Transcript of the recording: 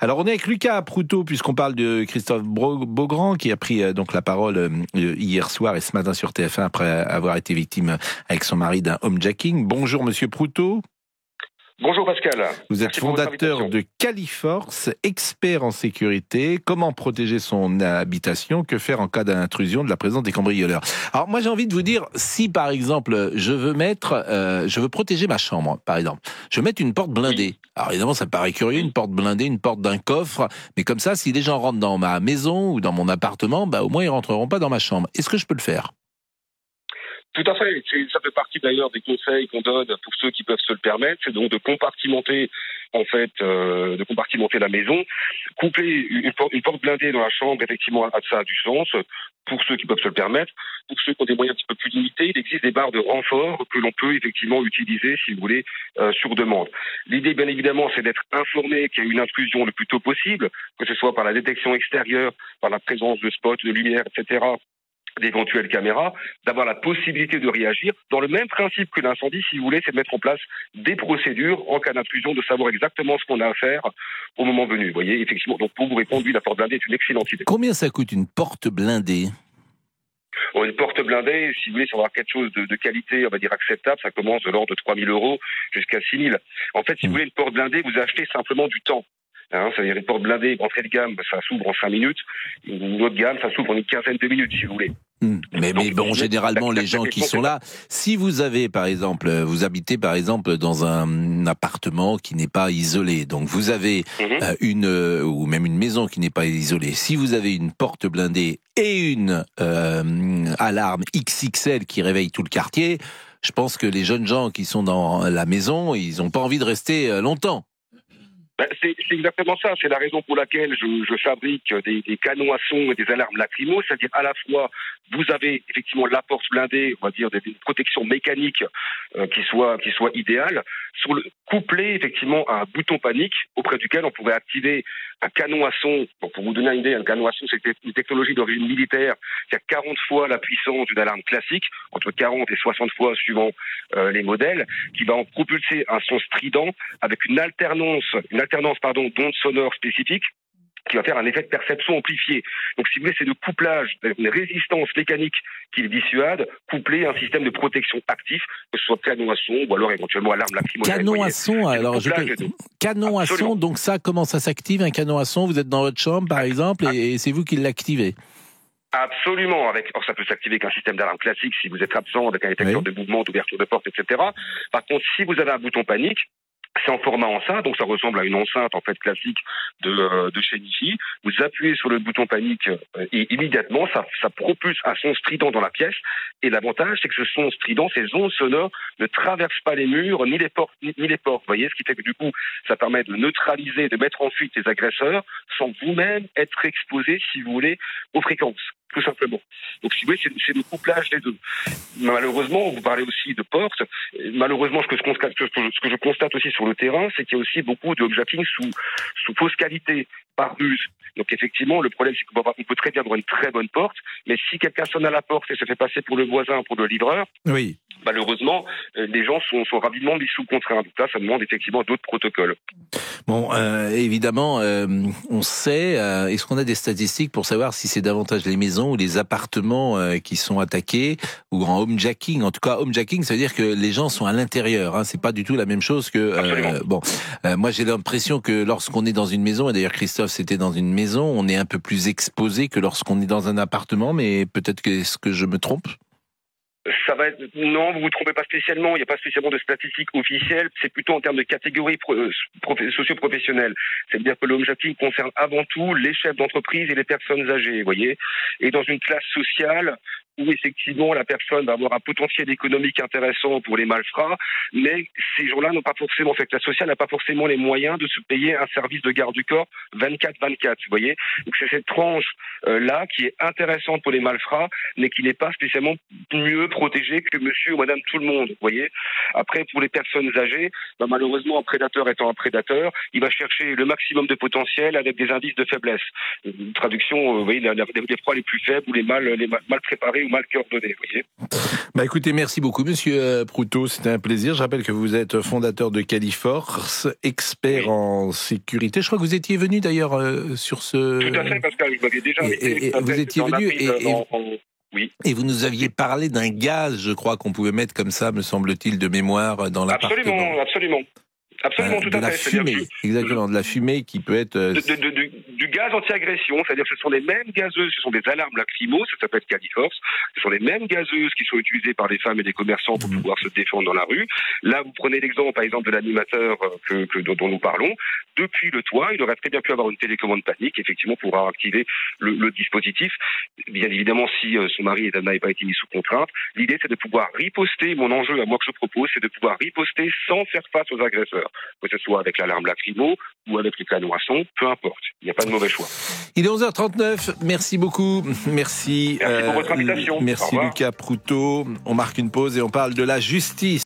Alors on est avec Lucas Proutot puisqu'on parle de Christophe Beaugrand qui a pris donc la parole hier soir et ce matin sur TF1 après avoir été victime avec son mari d'un homejacking. Bonjour Monsieur Proutot. Bonjour Pascal. Vous êtes fondateur de Califorce, expert en sécurité. Comment protéger son habitation? Que faire en cas d'intrusion de la présence des cambrioleurs? Alors moi j'ai envie de vous dire, si par exemple je veux protéger ma chambre, par exemple, je veux mettre une porte blindée. Alors évidemment ça me paraît curieux, une porte blindée, une porte d'un coffre, mais comme ça si les gens rentrent dans ma maison ou dans mon appartement, au moins ils rentreront pas dans ma chambre. Est-ce que je peux le faire? Tout à fait. Ça fait partie d'ailleurs des conseils qu'on donne pour ceux qui peuvent se le permettre. C'est donc de compartimenter, la maison. Coupler une porte blindée dans la chambre, effectivement, ça a du sens pour ceux qui peuvent se le permettre. Pour ceux qui ont des moyens un petit peu plus limités, il existe des barres de renfort que l'on peut effectivement utiliser, si vous voulez, sur demande. L'idée, bien évidemment, c'est d'être informé qu'il y a une intrusion le plus tôt possible, que ce soit par la détection extérieure, par la présence de spots, de lumière, etc., d'éventuelles caméras, d'avoir la possibilité de réagir dans le même principe que l'incendie, si vous voulez, c'est de mettre en place des procédures en cas d'intrusion, de savoir exactement ce qu'on a à faire au moment venu. Vous voyez, effectivement, donc pour vous répondre, la porte blindée est une excellente idée. Combien ça coûte une porte blindée? Une porte blindée, si vous voulez, si on va avoir quelque chose de qualité, on va dire acceptable, ça commence de l'ordre de 3 000 € jusqu'à 6 000. En fait, si vous voulez, une porte blindée, vous achetez simplement du temps. C'est-à-dire une porte blindée, entrée de gamme, ça s'ouvre en 5 minutes. Une autre gamme, ça s'ouvre en une quinzaine de minutes, si vous voulez. Mais bon, généralement, les gens qui sont là, si vous avez, par exemple, vous habitez, par exemple, dans un appartement qui n'est pas isolé, donc vous avez ou même une maison qui n'est pas isolée, si vous avez une porte blindée et une alarme XXL qui réveille tout le quartier, je pense que les jeunes gens qui sont dans la maison, ils n'ont pas envie de rester longtemps. C'est exactement ça. C'est la raison pour laquelle je fabrique des canons à son et des alarmes lacrymo, c'est-à-dire à la fois vous avez effectivement la porte blindée, on va dire des protections mécaniques qui soient idéales, couplé effectivement à un bouton panique auprès duquel on pourrait activer un canon à son. Donc pour vous donner une idée, un canon à son, c'est une technologie d'origine militaire qui a 40 fois la puissance d'une alarme classique, entre 40 et 60 fois suivant les modèles, qui va en propulser un son strident avec une alternance d'ondes sonores spécifiques qui va faire un effet de perception amplifié. Donc, si vous voulez, c'est le couplage d'une résistance mécanique qui le dissuade, couplé à un système de protection actif, que ce soit canon à son ou alors éventuellement alarme lacrymogène. Canon à son, alors canon à son, donc ça, comment ça s'active, un canon à son? Vous êtes dans votre chambre, par exemple, et c'est vous qui l'activez? Absolument. Ça peut s'activer avec un système d'alarme classique si vous êtes absent, avec un détecteur de mouvement, d'ouverture de porte, etc. Par contre, si vous avez un bouton panique, c'est en format enceinte, donc ça ressemble à une enceinte en fait classique de chez Nichi. Vous appuyez sur le bouton panique et immédiatement ça propulse un son strident dans la pièce. Et l'avantage, c'est que ce son strident, ces ondes sonores ne traversent pas les murs ni les portes. Vous voyez, ce qui fait que du coup, ça permet de neutraliser, de mettre en fuite les agresseurs sans vous-même être exposé, si vous voulez, aux fréquences. Tout simplement. Donc, si vous voulez, c'est le couplage des deux. Malheureusement, vous parlez aussi de portes. Malheureusement, ce que je constate aussi sur le terrain, c'est qu'il y a aussi beaucoup de homejacking sous fausse qualité, par ruse. Donc, effectivement, le problème, c'est qu'on peut très bien avoir une très bonne porte, mais si quelqu'un sonne à la porte et se fait passer pour le voisin, pour le livreur, oui. Malheureusement, les gens sont rapidement mis sous contrainte. Donc là, ça demande effectivement d'autres protocoles. Bon, évidemment, on sait, est-ce qu'on a des statistiques pour savoir si c'est davantage les maisons ou les appartements qui sont attaqués ou en homejacking? En tout cas, homejacking, ça veut dire que les gens sont à l'intérieur. C'est pas du tout la même chose que... moi j'ai l'impression que lorsqu'on est dans une maison, et d'ailleurs Christophe c'était dans une maison, on est un peu plus exposé que lorsqu'on est dans un appartement, mais peut-être que est-ce que je me trompe? Non, vous vous trompez pas spécialement. Il n'y a pas spécialement de statistiques officielles. C'est plutôt en termes de catégories socio-professionnelles. C'est-à-dire que le homejacking concerne avant tout les chefs d'entreprise et les personnes âgées, vous voyez. Et dans une classe sociale où effectivement la personne va avoir un potentiel économique intéressant pour les malfrats, mais ces gens-là n'ont pas forcément, la classe sociale n'a pas forcément les moyens de se payer un service de garde du corps 24/24, vous voyez. Donc c'est cette tranche là qui est intéressante pour les malfrats, mais qui n'est pas spécialement mieux protégée que monsieur ou madame tout le monde, vous voyez. Après, pour les personnes âgées, malheureusement, un prédateur étant un prédateur, il va chercher le maximum de potentiel avec des indices de faiblesse. Une traduction, vous voyez, les proies les plus faibles ou les mal préparés ou mal coordonnées, vous voyez. Bah écoutez, merci beaucoup, monsieur Proutot. C'était un plaisir. Je rappelle que vous êtes fondateur de Califorce, expert en sécurité. Je crois que vous étiez venu d'ailleurs sur ce... Tout à fait, Pascal. Vous m'aviez déjà et vous étiez venu Oui. Et vous nous aviez parlé d'un gaz, je crois, qu'on pouvait mettre comme ça, me semble-t-il, de mémoire dans l'appartement. Absolument, tout à fait. De la fumée, exactement, de la fumée qui peut être... Du gaz anti-agression, c'est-à-dire que ce sont les mêmes gazeuses, ce sont des alarmes lacrymo, ça s'appelle Califorce, ce sont les mêmes gazeuses qui sont utilisées par des femmes et des commerçants pour pouvoir se défendre dans la rue. Là, vous prenez l'exemple, par exemple, de l'animateur dont nous parlons. Depuis le toit, il aurait très bien pu avoir une télécommande panique, effectivement, pour activer le dispositif. Bien évidemment, si son mari n'avait pas été mis sous contrainte, l'idée, c'est de pouvoir riposter. Mon enjeu, à moi, que je propose, c'est de pouvoir riposter sans faire face aux agresseurs. Que ce soit avec l'alarme lacrymo ou avec les canons à son, peu importe. Il n'y a pas de mauvais choix. Il est 11h39. Merci beaucoup. Merci pour votre invitation. Merci Lucas Proutot. On marque une pause et on parle de la justice.